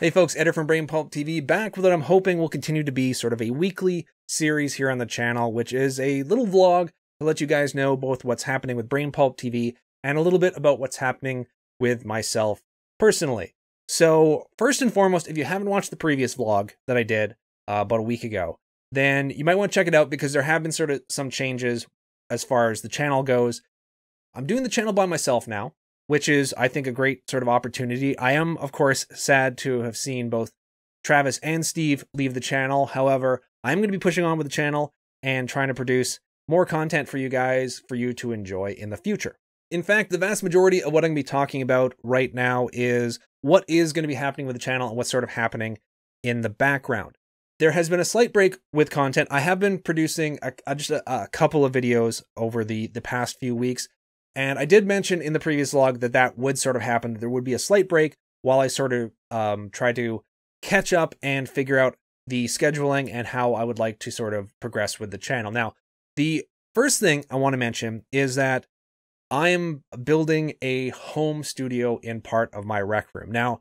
Hey folks, Eder from BrainPulp TV back with what I'm hoping will continue to be sort of a weekly series here on the channel, which is a little vlog to let you guys know both what's happening with BrainPulp TV and a little bit about what's happening with myself personally. So first and foremost, if you haven't watched the previous vlog that I did about a week ago, then you might want to check it out because there have been sort of some changes as far as the channel goes. I'm doing the channel by myself now, which is, I think, a great sort of opportunity. I am, of course, sad to have seen both Travis and Steve leave the channel. However, I'm going to be pushing on with the channel and trying to produce more content for you guys, for you to enjoy in the future. In fact, the vast majority of what I'm going to be talking about right now is what is going to be happening with the channel and what's sort of happening in the background. There has been a slight break with content. I have been producing just a couple of videos over the past few weeks. And I did mention in the previous vlog that that would sort of happen, that there would be a slight break while I sort of try to catch up and figure out the scheduling and how I would like to sort of progress with the channel. Now, the first thing I want to mention is that I'm building a home studio in part of my rec room. Now,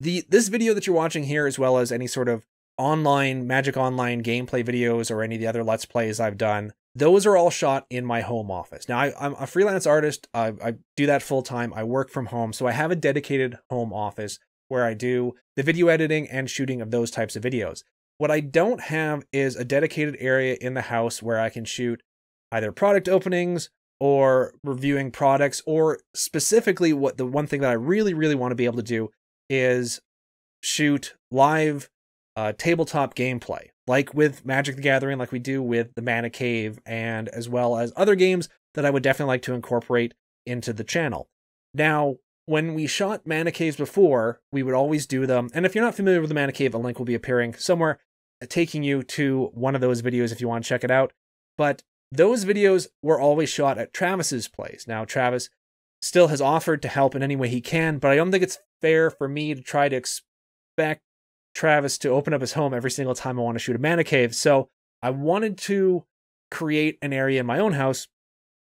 this video that you're watching here, as well as any sort of online, Magic Online gameplay videos or any of the other Let's Plays I've done, those are all shot in my home office. Now, I'm a freelance artist. I do that full time. I work from home. So I have a dedicated home office where I do the video editing and shooting of those types of videos. What I don't have is a dedicated area in the house where I can shoot either product openings or reviewing products, or specifically the one thing that I really, really want to be able to do is shoot live tabletop gameplay, like with Magic the Gathering, like we do with the Mana Cave, and as well as other games that I would definitely like to incorporate into the channel. Now, when we shot Mana Caves before, we would always do them, and if you're not familiar with the Mana Cave, a link will be appearing somewhere, taking you to one of those videos if you want to check it out. But those videos were always shot at Travis's place. Now, Travis still has offered to help in any way he can, but I don't think it's fair for me to try to expect Travis to open up his home every single time I want to shoot a Mana Cave. So I wanted to create an area in my own house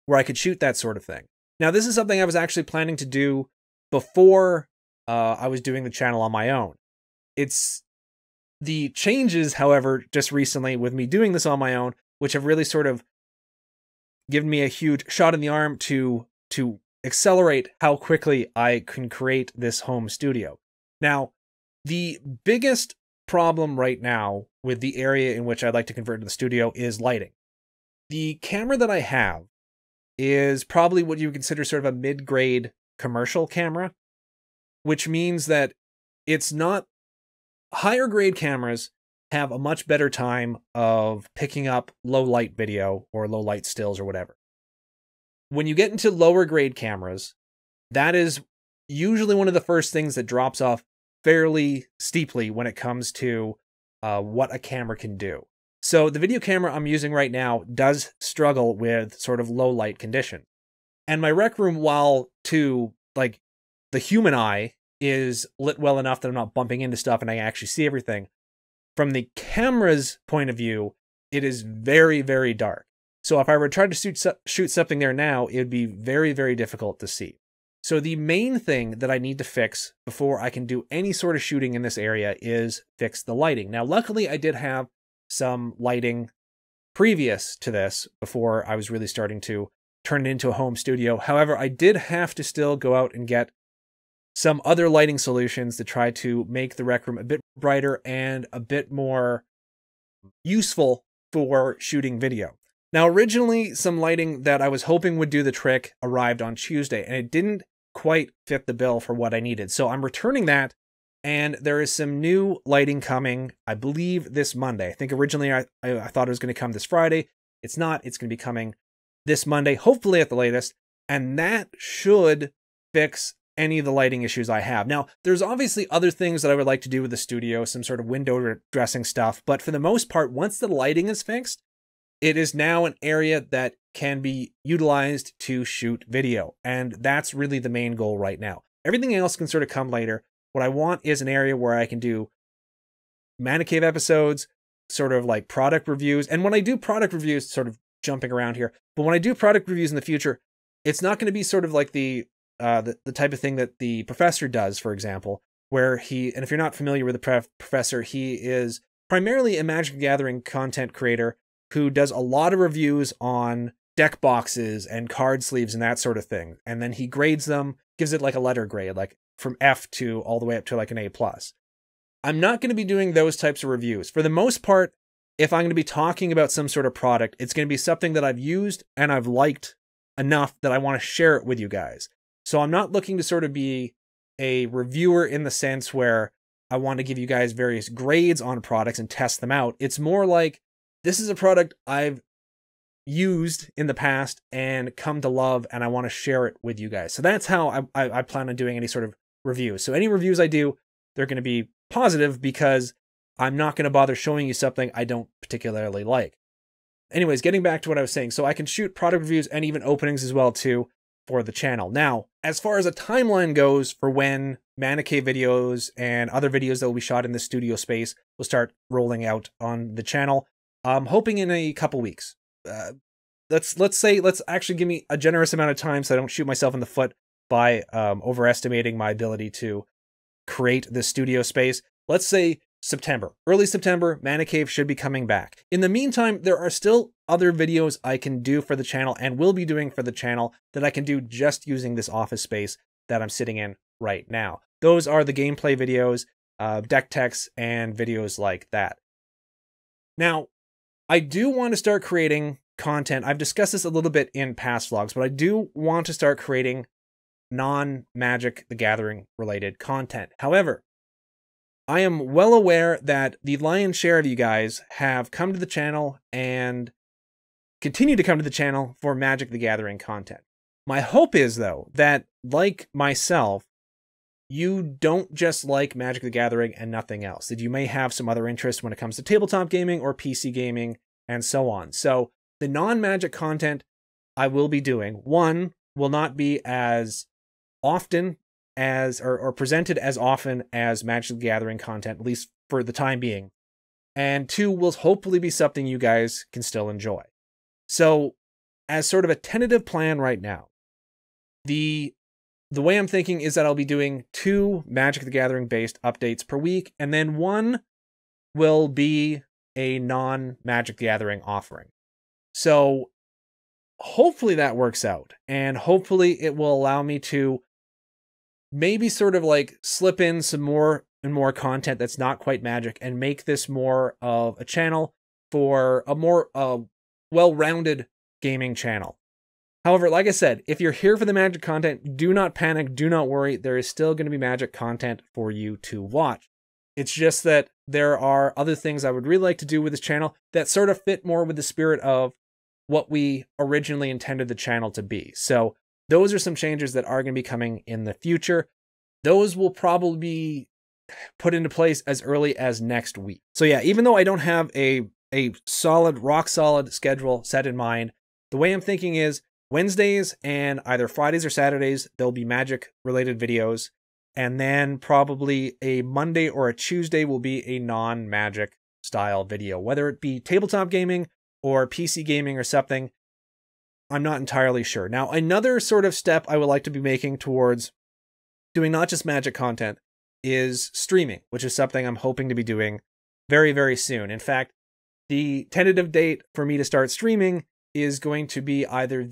where I could shoot that sort of thing. Now, this is something I was actually planning to do before I was doing the channel on my own. It's the changes, however, just recently with me doing this on my own, which have really sort of given me a huge shot in the arm to accelerate how quickly I can create this home studio. Now, the biggest problem right now with the area in which I'd like to convert to the studio is lighting. The camera that I have is probably what you would consider sort of a mid-grade commercial camera, which means that it's not... Higher grade cameras have a much better time of picking up low light video or low light stills or whatever. When you get into lower grade cameras, that is usually one of the first things that drops off fairly steeply when it comes to what a camera can do. So the video camera I'm using right now does struggle with sort of low light condition. And my rec room, while to like the human eye is lit well enough that I'm not bumping into stuff and I actually see everything, from the camera's point of view, it is very, very dark. So if I were to try to shoot something there now, it would be very, very difficult to see. So the main thing that I need to fix before I can do any sort of shooting in this area is fix the lighting. Now, luckily, I did have some lighting previous to this before I was really starting to turn it into a home studio. However, I did have to still go out and get some other lighting solutions to try to make the rec room a bit brighter and a bit more useful for shooting video. Now, originally, some lighting that I was hoping would do the trick arrived on Tuesday, and it didn't quite fit the bill for what I needed. So I'm returning that, and there is some new lighting coming, I believe, this Monday. I think originally I thought it was going to come this Friday. It's not. It's going to be coming this Monday, hopefully at the latest, and that should fix any of the lighting issues I have. Now, there's obviously other things that I would like to do with the studio, some sort of window dressing stuff, but for the most part, once the lighting is fixed, it is now an area that can be utilized to shoot video, and that's really the main goal right now. Everything else can sort of come later. What I want is an area where I can do Mana Cave episodes, sort of like product reviews, and when I do product reviews, sort of jumping around here, but when I do product reviews in the future, it's not going to be sort of like the type of thing that the professor does, for example, where and if you're not familiar with the professor, he is primarily a Magic the Gathering content creator who does a lot of reviews on deck boxes and card sleeves and that sort of thing. And then he grades them, gives it like a letter grade, like from F to all the way up to like an A+. I'm not going to be doing those types of reviews. For the most part, if I'm going to be talking about some sort of product, it's going to be something that I've used and I've liked enough that I want to share it with you guys. So I'm not looking to sort of be a reviewer in the sense where I want to give you guys various grades on products and test them out. It's more like, this is a product I've used in the past and come to love, and I want to share it with you guys. So that's how I plan on doing any sort of reviews. So any reviews I do, they're going to be positive because I'm not going to bother showing you something I don't particularly like. Anyways, getting back to what I was saying. So I can shoot product reviews and even openings as well too for the channel. Now, as far as a timeline goes for when Mana Cave videos and other videos that will be shot in the studio space will start rolling out on the channel, I'm hoping in a couple weeks. Let's actually give me a generous amount of time so I don't shoot myself in the foot by overestimating my ability to create this studio space. Let's say September. Early September, Mana Cave should be coming back. In the meantime, there are still other videos I can do for the channel and will be doing for the channel that I can do just using this office space that I'm sitting in right now. Those are the gameplay videos, deck techs, and videos like that. Now, I do want to start creating content. I've discussed this a little bit in past vlogs, but I do want to start creating non-Magic the Gathering related content. However, I am well aware that the lion's share of you guys have come to the channel and continue to come to the channel for Magic the Gathering content. My hope is, though, that like myself, you don't just like Magic the Gathering and nothing else, that you may have some other interest when it comes to tabletop gaming or PC gaming and so on. So the non-Magic content I will be doing, one, will not be as often as or presented as often as Magic the Gathering content, at least for the time being. And two, will hopefully be something you guys can still enjoy. So as sort of a tentative plan right now, the way I'm thinking is that I'll be doing 2 Magic the Gathering based updates per week, and then one will be a non-Magic the Gathering offering. So hopefully that works out, and hopefully it will allow me to maybe sort of like slip in some more and more content that's not quite Magic and make this more of a channel for a more well-rounded gaming channel. However, like I said, if you're here for the Magic content, do not panic, do not worry. There is still going to be Magic content for you to watch. It's just that there are other things I would really like to do with this channel that sort of fit more with the spirit of what we originally intended the channel to be. So those are some changes that are going to be coming in the future. Those will probably be put into place as early as next week. So yeah, even though I don't have a solid, rock solid schedule set in mind, the way I'm thinking is Wednesdays and either Fridays or Saturdays, there'll be Magic related videos. And then probably a Monday or a Tuesday will be a non-Magic style video, whether it be tabletop gaming or PC gaming or something. I'm not entirely sure. Now, another sort of step I would like to be making towards doing not just Magic content is streaming, which is something I'm hoping to be doing very, very soon. In fact, the tentative date for me to start streaming is going to be either let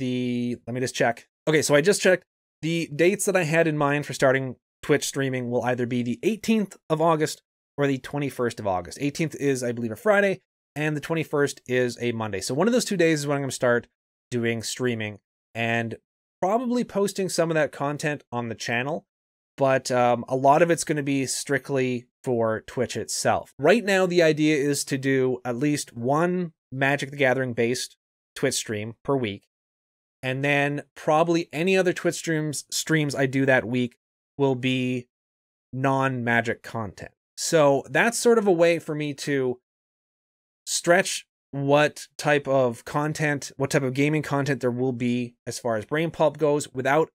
me just check. Okay, so I just checked. The dates that I had in mind for starting Twitch streaming will either be the 18th of August or the 21st of August. 18th is, I believe, a Friday, and the 21st is a Monday. So one of those 2 days is when I'm going to start doing streaming and probably posting some of that content on the channel, but a lot of it's going to be strictly for Twitch itself. Right now, the idea is to do at least one Magic the Gathering based Twitch stream per week, and then probably any other Twitch streams I do that week will be non-Magic content. So that's sort of a way for me to stretch what type of content, what type of gaming content there will be as far as BrainPulp goes without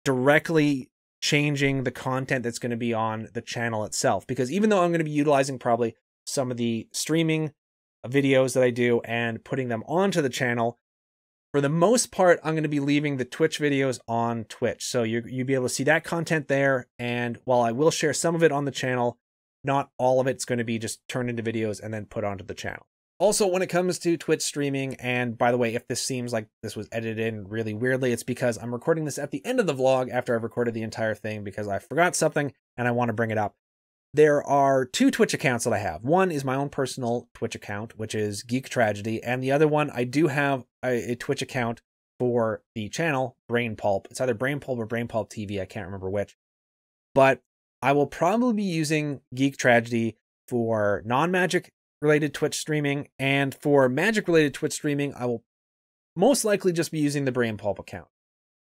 directly changing the content that's going to be on the channel itself. Because even though I'm going to be utilizing probably some of the streaming videos that I do and putting them onto the channel, For the most part, I'm going to be leaving the Twitch videos on Twitch. So you'll be able to see that content there. And while I will share some of it on the channel, not all of it's going to be just turned into videos and then put onto the channel. Also, when it comes to Twitch streaming, and by the way, if this seems like this was edited in really weirdly, it's because I'm recording this at the end of the vlog after I've recorded the entire thing because I forgot something and I want to bring it up. There are 2 Twitch accounts that I have. One is my own personal Twitch account, which is Geek Tragedy, and the other one, I do have a Twitch account for the channel, BrainPulp. It's either BrainPulp or BrainPulp TV, I can't remember which. But I will probably be using Geek Tragedy for non-Magic related Twitch streaming, and for Magic related Twitch streaming, I will most likely just be using the BrainPulp account.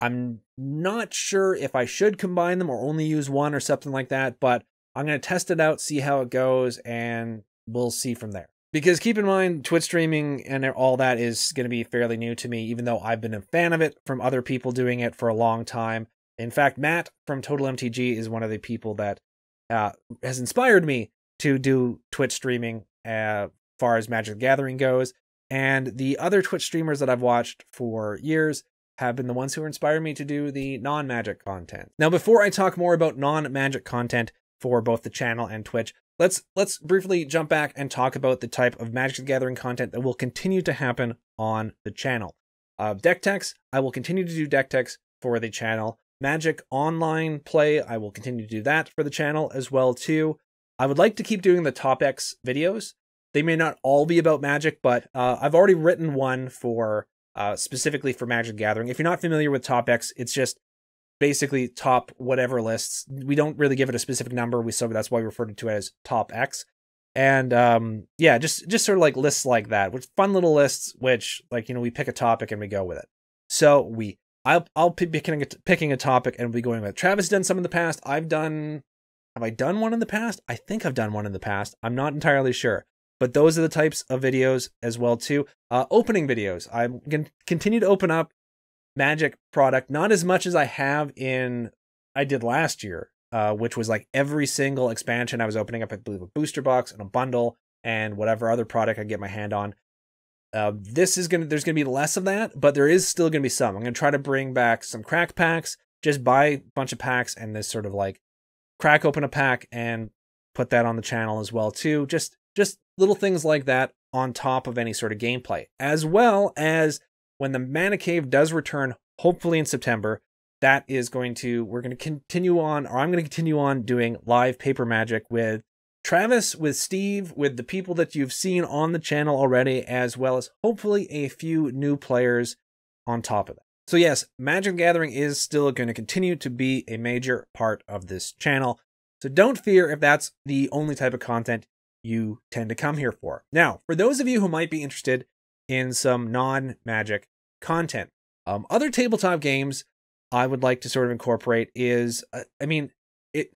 I'm not sure if I should combine them or only use one or something like that, but I'm going to test it out, see how it goes, and we'll see from there. Because keep in mind, Twitch streaming and all that is going to be fairly new to me, even though I've been a fan of it from other people doing it for a long time. In fact, Matt from Total MTG is one of the people that has inspired me to do Twitch streaming as far as Magic the Gathering goes. And the other Twitch streamers that I've watched for years have been the ones who inspired me to do the non-Magic content. Now, before I talk more about non-Magic content for both the channel and Twitch, let's briefly jump back and talk about the type of Magic the Gathering content that will continue to happen on the channel. Deck techs, I will continue to do deck techs for the channel. Magic online play, I will continue to do that for the channel as well too. I would like to keep doing the Top X videos. They may not all be about Magic, but I've already written one for specifically for Magic the Gathering. If you're not familiar with Top X, it's just basically top whatever lists. We don't really give it a specific number, so that's why we refer to it as Top X. And yeah, just sort of like lists like that, which fun little lists, which like, you know, we pick a topic and we go with it. So I'll be picking a topic and we'll be going with it. Travis has done some in the past. Have I done one in the past? I think I've done one in the past. I'm not entirely sure. But those are the types of videos as well too. Opening videos. I'm going to continue to open up Magic product, not as much as I did last year, which was like every single expansion I was opening up, I believe, a booster box and a bundle and whatever other product I get my hand on. There's going to be less of that, but there is still going to be some. I'm going to try to bring back some crack packs, just buy a bunch of packs and this sort of like crack open a pack and put that on the channel as well too. Just little things like that on top of any sort of gameplay, as well as when the Mana Cave does return, hopefully in September, we're going to continue on, or I'm going to continue on doing live paper Magic with Travis, with Steve, with the people that you've seen on the channel already, as well as hopefully a few new players on top of that. So yes, Magic the Gathering is still going to continue to be a major part of this channel. So don't fear if that's the only type of content you tend to come here for. Now, for those of you who might be interested in some non-Magic content, other tabletop games I would like to sort of incorporate is, it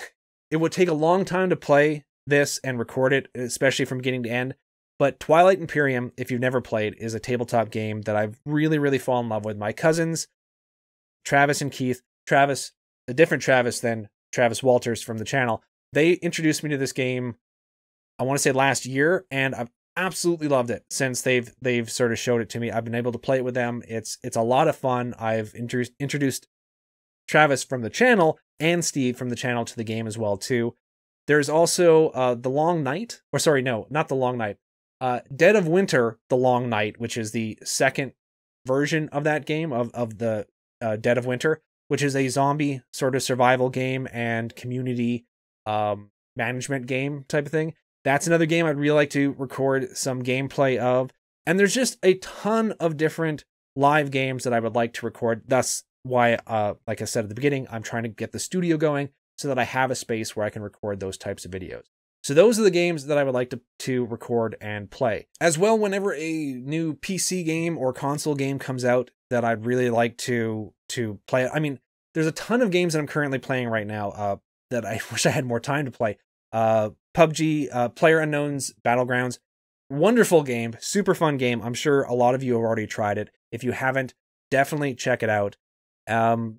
would take a long time to play this and record it, especially from beginning to end. But Twilight Imperium, if you've never played, is a tabletop game that I've really, really fallen in love with. My cousins, Travis and Keith, Travis, a different Travis than Travis Walters from the channel, they introduced me to this game, I want to say last year, and I've absolutely loved it since they've sort of showed it to me. I've been able to play it with them. It's a lot of fun. I've introduced Travis from the channel and Steve from the channel to the game as well too. There's also The Long Night, or sorry, no, not The Long Night. Dead of Winter, The Long Night, which is the second version of that game, of the Dead of Winter, which is a zombie sort of survival game and community management game type of thing. That's another game I'd really like to record some gameplay of. And there's just a ton of different live games that I would like to record. That's why, like I said at the beginning, I'm trying to get the studio going so that I have a space where I can record those types of videos. So those are the games that I would like to record and play. As well, whenever a new PC game or console game comes out that I'd really like to play. I mean, there's a ton of games that I'm currently playing right now that I wish I had more time to play. PUBG, PlayerUnknown's Battlegrounds, wonderful game, super fun game. I'm sure a lot of you have already tried it. If you haven't, definitely check it out. The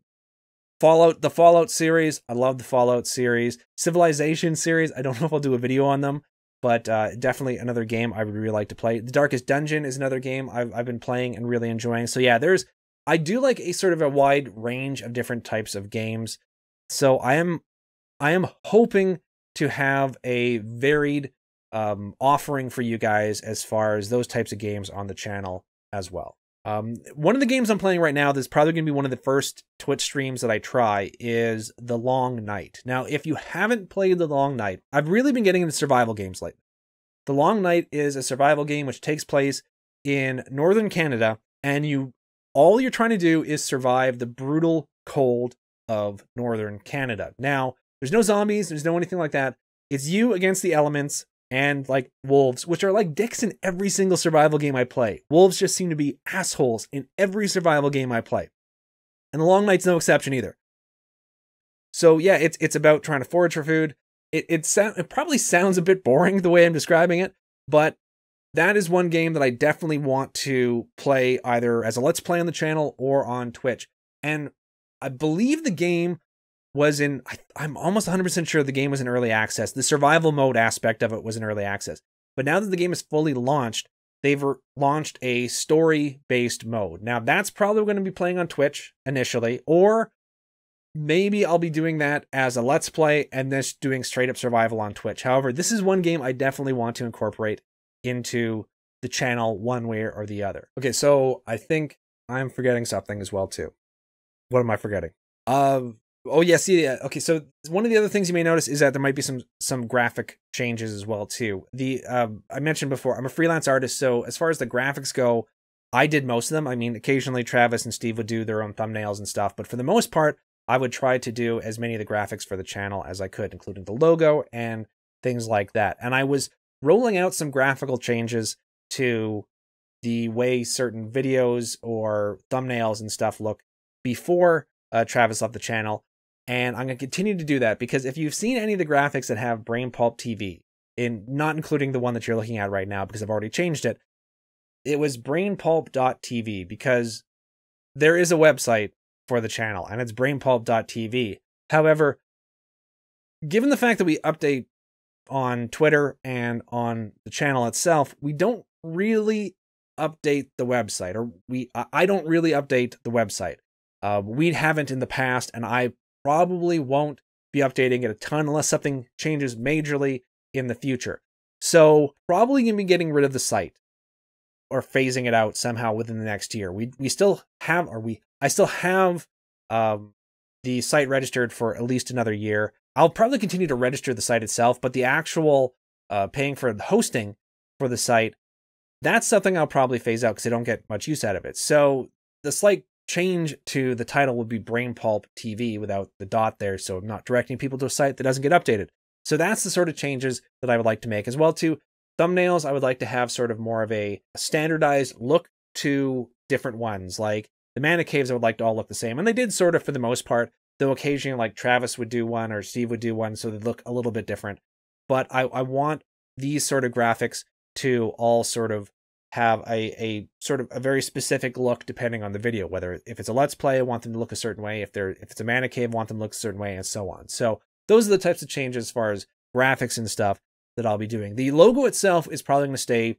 Fallout series, I love the Fallout series. Civilization series, I don't know if I'll do a video on them, but definitely another game I would really like to play. The Darkest Dungeon is another game I've been playing and really enjoying. So yeah, I do like a sort of a wide range of different types of games. So I am hoping to have a varied offering for you guys as far as those types of games on the channel as well. One of the games I'm playing right now that's probably going to be one of the first Twitch streams that I try is The Long Night. Now, if you haven't played The Long Night, I've really been getting into survival games lately. The Long Night is a survival game which takes place in northern Canada, and all you're trying to do is survive the brutal cold of northern Canada. Now, there's no zombies, there's no anything like that. It's you against the elements and like wolves, which are like dicks in every single survival game I play. Wolves just seem to be assholes in every survival game I play. And The Long Night's no exception either. So yeah, it's about trying to forage for food. It probably sounds a bit boring the way I'm describing it, but that is one game that I definitely want to play either as a Let's Play on the channel or on Twitch. And I believe the game was I'm almost 100% sure the game was in early access. The survival mode aspect of it was in early access. But now that the game is fully launched, they've launched a story-based mode. Now, that's probably going to be playing on Twitch initially, or maybe I'll be doing that as a Let's Play and then doing straight-up survival on Twitch. However, this is one game I definitely want to incorporate into the channel one way or the other. Okay, so I think I'm forgetting something as well, too. What am I forgetting? Oh, yes, yeah. Okay, so one of the other things you may notice is that there might be some graphic changes as well, too. I mentioned before, I'm a freelance artist, so as far as the graphics go, I did most of them. I mean, occasionally Travis and Steve would do their own thumbnails and stuff, but for the most part, I would try to do as many of the graphics for the channel as I could, including the logo and things like that. And I was rolling out some graphical changes to the way certain videos or thumbnails and stuff look before Travis left the channel. And I'm going to continue to do that because if you've seen any of the graphics that have BrainPulp TV, not including the one that you're looking at right now because I've already changed it, it was brainpulp.tv because there is a website for the channel and it's brainpulp.tv. However, given the fact that we update on Twitter and on the channel itself, we don't really update the website, or I don't really update the website. We haven't in the past, and I probably won't be updating it a ton unless something changes majorly in the future. So probably going to be getting rid of the site or phasing it out somehow within the next year. I still have the site registered for at least another year. I'll probably continue to register the site itself, but the actual paying for the hosting for the site, that's something I'll probably phase out because I don't get much use out of it. So the slight change to the title would be BrainPulp TV without the dot there, so I'm not directing people to a site that doesn't get updated. So that's the sort of changes that I would like to make. As well too, thumbnails, I would like to have sort of more of a standardized look to different ones. Like the Mana Caves I would like to all look the same, and they did sort of for the most part, though occasionally like Travis would do one or Steve would do one, so they look a little bit different. But I want these sort of graphics to all sort of have a sort of a very specific look depending on the video. Whether if it's a Let's Play, I want them to look a certain way. If it's a Mana Cave, I want them to look a certain way, and so on. So those are the types of changes as far as graphics and stuff that I'll be doing. The logo itself is probably going to stay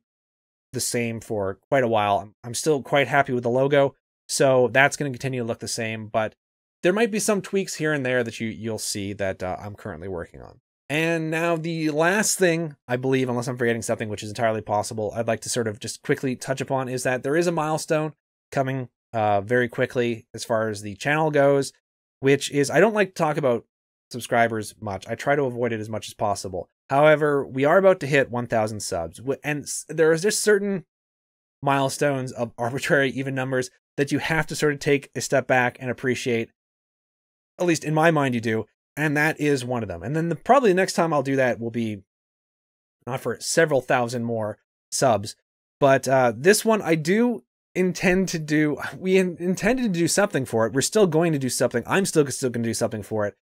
the same for quite a while. I'm still quite happy with the logo, so that's going to continue to look the same, but there might be some tweaks here and there that you'll see that I'm currently working on. And now the last thing, I believe, unless I'm forgetting something, which is entirely possible, I'd like to sort of just quickly touch upon is that there is a milestone coming very quickly as far as the channel goes, which is, I don't like to talk about subscribers much. I try to avoid it as much as possible. However, we are about to hit 1,000 subs, and there is just certain milestones of arbitrary even numbers that you have to sort of take a step back and appreciate. At least in my mind, you do. And that is one of them. And then probably the next time I'll do that will be not for several thousand more subs. But this one I do intend to do. We intended to do something for it. We're still going to do something. I'm still going to do something for it.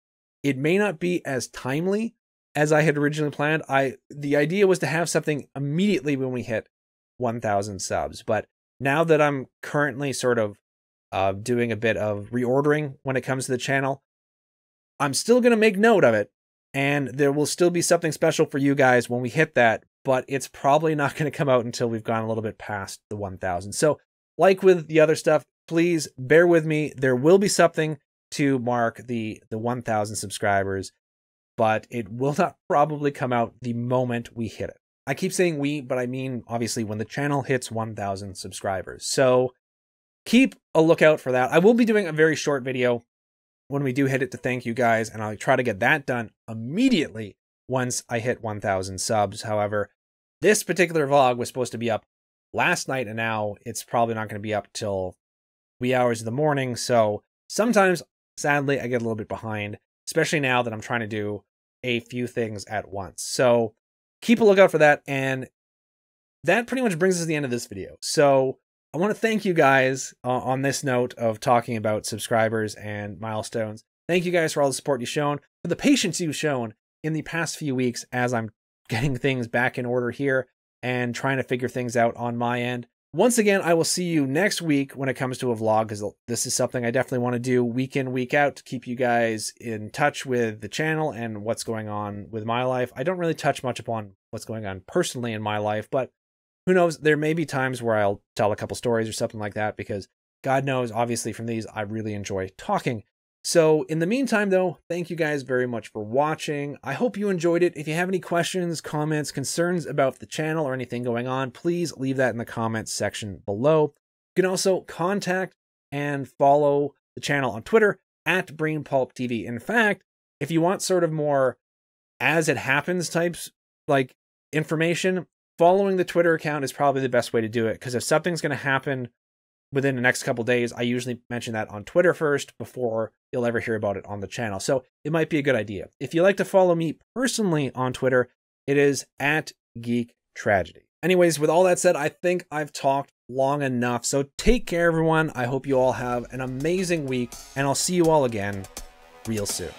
It may not be as timely as I had originally planned. The idea was to have something immediately when we hit 1,000 subs. But now that I'm currently sort of doing a bit of reordering when it comes to the channel, I'm still going to make note of it, and there will still be something special for you guys when we hit that, but it's probably not going to come out until we've gone a little bit past the 1,000. So like with the other stuff, please bear with me. There will be something to mark the 1,000 subscribers, but it will not probably come out the moment we hit it. I keep saying we, but I mean, obviously, when the channel hits 1,000 subscribers. So keep a lookout for that. I will be doing a very short video when we do hit it to thank you guys, and I'll try to get that done immediately once I hit 1,000 subs. However, this particular vlog was supposed to be up last night, and now it's probably not going to be up till wee hours of the morning. So sometimes, sadly, I get a little bit behind, especially now that I'm trying to do a few things at once. So keep a lookout for that. And that pretty much brings us to the end of this video. So I want to thank you guys on this note of talking about subscribers and milestones. Thank you guys for all the support you've shown, for the patience you've shown in the past few weeks as I'm getting things back in order here and trying to figure things out on my end. Once again, I will see you next week when it comes to a vlog, because this is something I definitely want to do week in, week out to keep you guys in touch with the channel and what's going on with my life. I don't really touch much upon what's going on personally in my life, but who knows, there may be times where I'll tell a couple stories or something like that, because God knows, obviously from these, I really enjoy talking. So in the meantime, though, thank you guys very much for watching. I hope you enjoyed it. If you have any questions, comments, concerns about the channel or anything going on, please leave that in the comments section below. You can also contact and follow the channel on Twitter at BrainPulp TV. In fact, if you want sort of more as it happens types like information, following the Twitter account is probably the best way to do it, because if something's going to happen within the next couple days, I usually mention that on Twitter first before you'll ever hear about it on the channel. So it might be a good idea. If you like to follow me personally on Twitter, it is at Geek Tragedy. Anyways, with all that said, I think I've talked long enough. So take care, everyone. I hope you all have an amazing week, and I'll see you all again real soon.